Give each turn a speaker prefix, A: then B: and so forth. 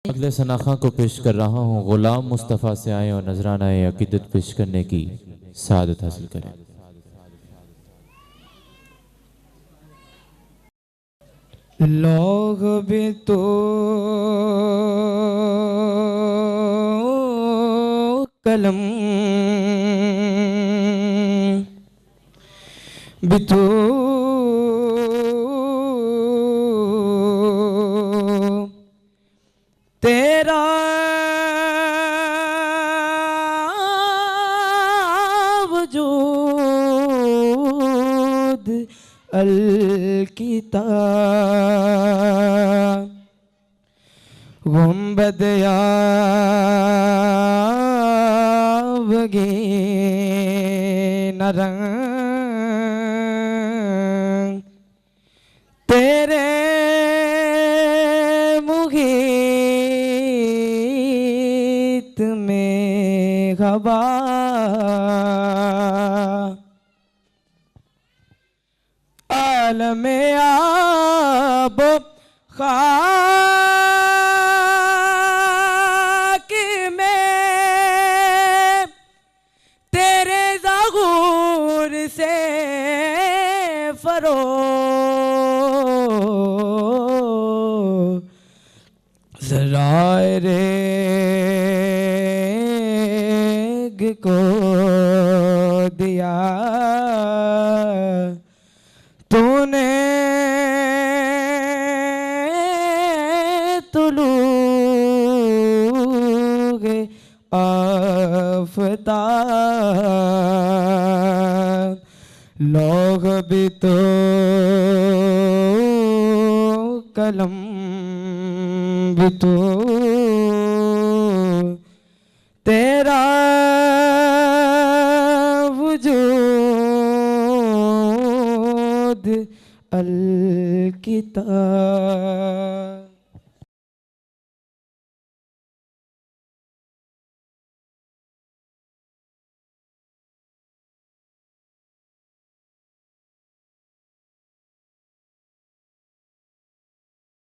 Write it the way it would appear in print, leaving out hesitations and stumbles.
A: अगले सनाखा को पेश कर रहा हूँ। गुलाम मुस्तफ़ा से आए और नजराना अकीदत पेश करने की सआदत हासिल करें।
B: लोग भी तो कलम भी तो तेरा वजूद अलकिताब गुंबद यावगे नरंग तेरे मुहीत में हवा आलमे आब खाक में तेरे ज़हूर से फरो ज़राए रेग को दिया तूने तुलूग आफ़ताब लोग भी तो कलम भी तो तेरा वजूद अलकिताब।